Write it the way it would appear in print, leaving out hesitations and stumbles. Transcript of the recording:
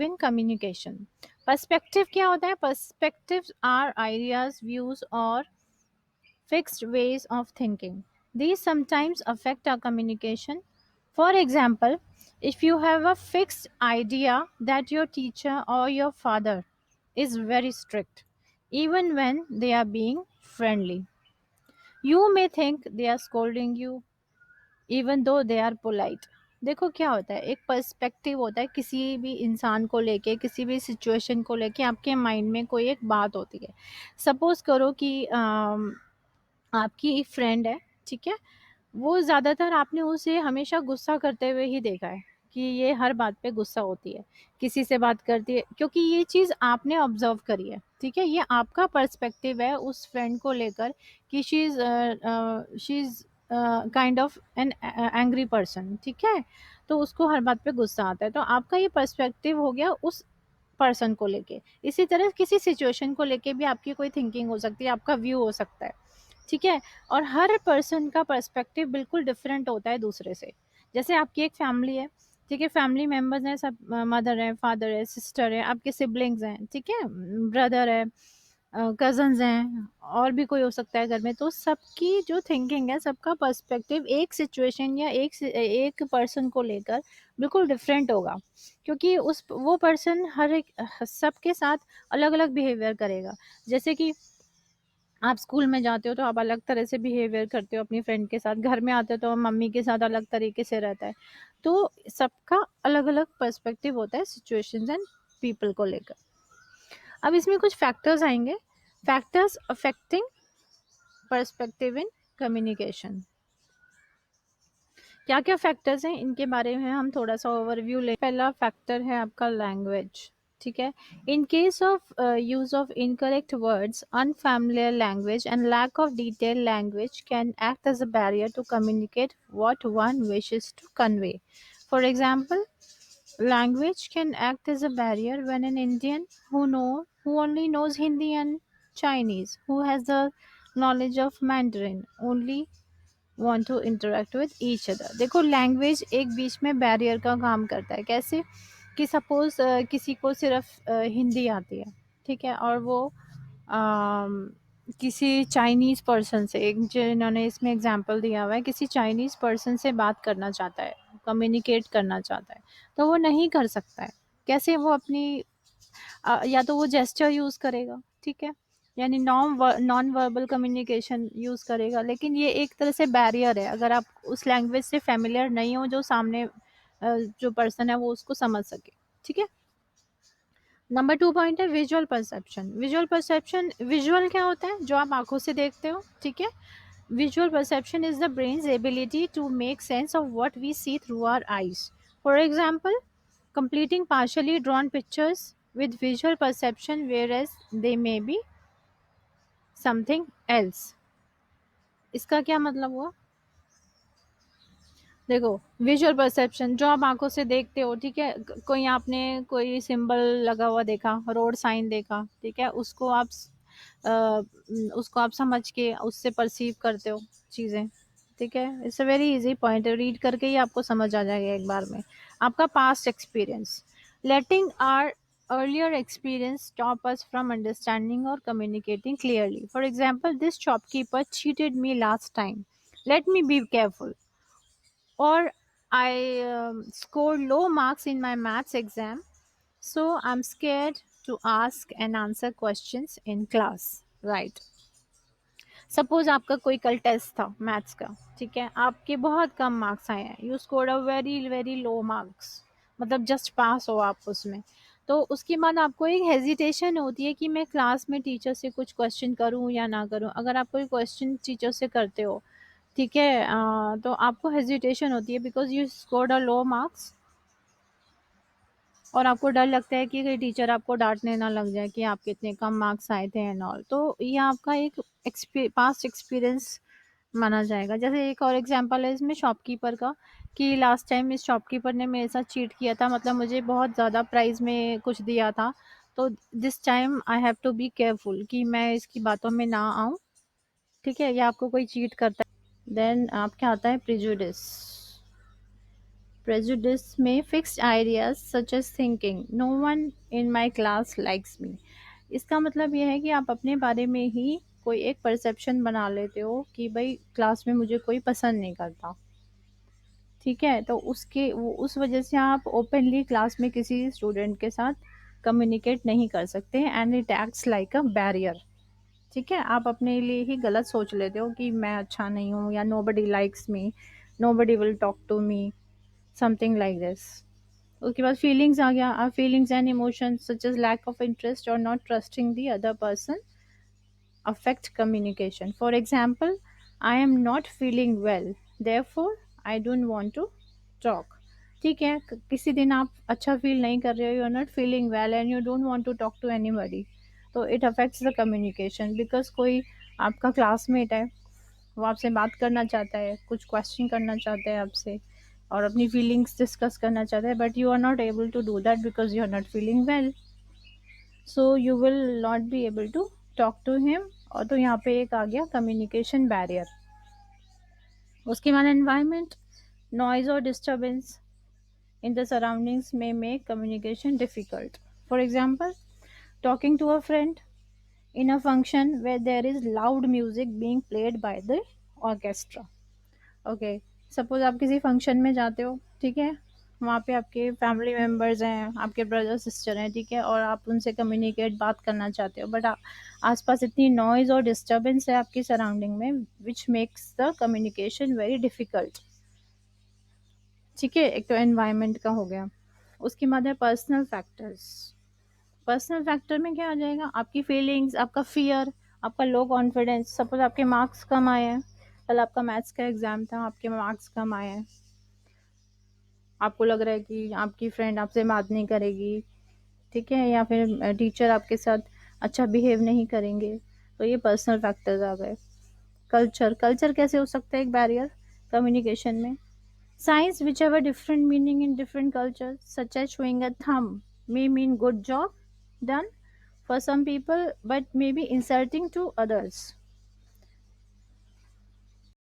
In communication. Perspective क्या होता है? पर्सपेक्टिव आर आइडियाज, व्यूज और fixed ways of thinking. These sometimes affect our communication. For example, if you have a fixed idea that your teacher or your father is very strict, even when they are being friendly, you may think they are scolding you, even though they are polite. देखो क्या होता है, एक perspective होता है किसी भी इंसान को लेके, किसी भी सिचुएशन को लेके आपके माइंड में कोई एक बात होती है। सपोज करो कि आपकी एक फ्रेंड है, ठीक है? वो ज़्यादातर आपने उसे हमेशा गुस्सा करते हुए ही देखा है कि ये हर बात पे गुस्सा होती है, किसी से बात करती है, क्योंकि ये चीज़ आपने ऑब्ज़र्व करी है, ठीक है? ये आपका पर्सपेक्टिव है उस फ्रेंड को लेकर कि she is kind of an angry person, ठीक है? तो उसको हर बात पे गुस्सा आता है, तो आपका ये पर्सपेक्टिव हो गया उस पर्सन को लेके। इसी तरह किसी सिचुएशन को लेके भी आपकी कोई थिंकिंग हो सकती है, आपका व्यू हो सकता है, ठीक है? और हर पर्सन का पर्सपेक्टिव बिल्कुल डिफरेंट होता है दूसरे से। जैसे आपकी एक फैमिली है, ठीक है? फैमिली मेंबर्स हैं सब, मदर है, फादर है, सिस्टर है, आपके सिबलिंग्स हैं, ठीक है? ब्रदर है, कज़न्स हैं, और भी कोई हो सकता है घर में। तो सबकी जो थिंकिंग है, सबका पर्सपेक्टिव एक सिचुएशन या एक पर्सन को लेकर बिल्कुल डिफरेंट होगा, क्योंकि उस वो पर्सन हर एक सबके साथ अलग-अलग बिहेवियर करेगा। जैसे कि आप स्कूल में जाते हो तो आप अलग तरह से बिहेवियर करते हो अपनी फ्रेंड के साथ, घर में आते हो तो मम्मी के साथ अलग तरीके से रहता है। तो सबका अलग-अलग पर्सपेक्टिव होता है सिचुएशंस एंड पीपल को लेकर। अब इसमें कुछ फैक्टर्स आएँगे, factors affecting perspective in communication. क्या-क्या फैक्टर्स हैं इनके बारे में हम थोड़ा-सा ओवरव्यू लें। पहला फैक्टर है आपका लैंग्वेज, ठीक है? In case of use of incorrect words, unfamiliar language and lack of detailed language can act as a barrier to communicate what one wishes to convey. For example, language can act as a barrier when an Indian who only knows Hindi and Chinese, who has the knowledge of Mandarin, only want to interact with each other। देखो, language एक बीच में barrier का काम करता है। कैसे? कि suppose किसी को सिर्फ हिंदी आती है, ठीक है? और वो किसी चाइनीज़ पर्सन से, एक जिन्होंने इसमें एग्जांपल दिया हुआ है, किसी चाइनीज़ पर्सन से बात करना चाहता है, कम्युनिकेट करना चाहता है, तो वो नहीं कर सकता है। कैसे? वो अपनी या तो वो जेस्चर यूज़ करेगा, ठीक है? यानी नॉन वर्बल कम्युनिकेशन यूज़ करेगा, लेकिन ये एक तरह से बैरियर है, अगर आप उस लैंग्वेज से फ़ैमिलियर नहीं हो, जो सामने जो पर्सन है वो उसको समझ सके, ठीक है? नंबर 2 पॉइंट है विजुअल परसेप्शन। विजुअल क्या होता है? जो आप आँखों से देखते हो, ठीक है? Visual perception is the brain's ability to make sense of what we see through our eyes. For example, completing partially drawn pictures with visual perception, whereas they may be something else. इसका क्या मतलब हुआ? देखो, visual perception जो आप आंखों से देखते हो, ठीक है? कोई आपने कोई सिंबल लगा हुआ देखा, रोड साइन देखा, ठीक है? उसको आप समझ के उससे परसीव करते हो चीज़ें, ठीक है? It's a very easy point, read करके ही आपको समझ आ जाएगा एक बार में। आपका past experience, letting our earlier experience stop us from understanding or communicating clearly. For example, this shopkeeper cheated me last time. Let me be careful. Or I scored low marks in my maths exam, so I'm scared to ask and answer questions in class. Right. Suppose आपका कोई कल test था maths का, ठीक है? आपके बहुत कम marks आए हैं, you scored a very very low marks, मतलब जस्ट पास हो आप उसमें। तो उसके बाद आपको एक हेजिटेशन होती है कि मैं क्लास में टीचर से कुछ क्वेश्चन करूं या ना करूं। अगर आप कोई क्वेश्चन टीचर से करते हो, ठीक है, तो आपको हेजिटेशन होती है because you scored a low marks, और आपको डर लगता है कि टीचर आपको डांटने ना लग जाए कि आपके इतने कम मार्क्स आए थे एंड ऑल। तो ये आपका एक पास्ट एक्सपीरियंस माना जाएगा। जैसे एक और एग्जांपल है इसमें शॉपकीपर का, कि लास्ट टाइम इस शॉपकीपर ने मेरे साथ चीट किया था, मतलब मुझे बहुत ज़्यादा प्राइस में कुछ दिया था, तो this time I have to be careful कि मैं इसकी बातों में ना आऊँ, ठीक है, या आपको कोई चीट करता है। देन आप क्या आता है प्रिजुडिस। प्रेजुडिस में fixed ideas such as thinking no one in my class likes me. इसका मतलब ये है कि आप अपने बारे में ही कोई एक परसेप्शन बना लेते हो कि भाई क्लास में मुझे कोई पसंद नहीं करता। ठीक है, तो उस वजह से आप ओपनली क्लास में किसी स्टूडेंट के साथ कम्युनिकेट नहीं कर सकते and it acts like a barrier. ठीक है, आप अपने लिए ही गलत सोच लेते हो कि मैं अच्छा नहीं हूँ या nobody likes me, nobody will talk to me, something like this. उसके बाद फीलिंग्स आ गया। Our feelings and emotions such as lack of interest और not trusting the other person affect communication. For example, I am not feeling well, therefore I don't want to talk. ठीक है, किसी दिन आप अच्छा फील नहीं कर रहे हो, you are not feeling well and you don't want to talk to anybody, तो it affects the communication. Because कोई आपका क्लासमेट है, वो आपसे बात करना चाहता है, कुछ क्वेश्चन करना चाहता है आपसे और अपनी फीलिंग्स डिस्कस करना चाहता है, but you are not able to do that because you are not feeling well, so you will not be able to talk to him. और तो यहाँ पे एक आ गया कम्युनिकेशन बैरियर। उसके बाद एनवायरनमेंट, नॉइज और डिस्टर्बेंस इन द सराउंडिंग्स में make communication difficult. For example, talking to a friend in a function where there is loud music being played by the orchestra. Okay, suppose आप किसी function में जाते हो, ठीक है, वहाँ पे आपके फैमिली मेम्बर्स हैं, आपके ब्रदर सिस्टर हैं, ठीक है, और आप उनसे कम्युनिकेट बात करना चाहते हो, बट आसपास इतनी नॉइज़ और डिस्टर्बेंस है आपकी सराउंडिंग में which makes the communication very difficult. ठीक है, एक तो एनवायरनमेंट का हो गया। उसके बाद है पर्सनल फैक्टर्स। पर्सनल फैक्टर में क्या आ जाएगा, आपकी फीलिंग्स, आपका फियर, आपका लो कॉन्फिडेंस। सपोज आपके मार्क्स कम आए हैं, कल आपका मैथ्स का एग्ज़ाम था, आपके मार्क्स कम आए हैं, आपको लग रहा है कि आपकी फ्रेंड आपसे बात नहीं करेगी, ठीक है, या फिर टीचर आपके साथ अच्छा बिहेव नहीं करेंगे, तो ये पर्सनल फैक्टर्स आ गए। कल्चर, कल्चर कैसे हो सकता है एक बैरियर कम्युनिकेशन में। Signs which have a different meaning in different culture such as showing a thumb may mean good job done for some people but maybe insulting to others.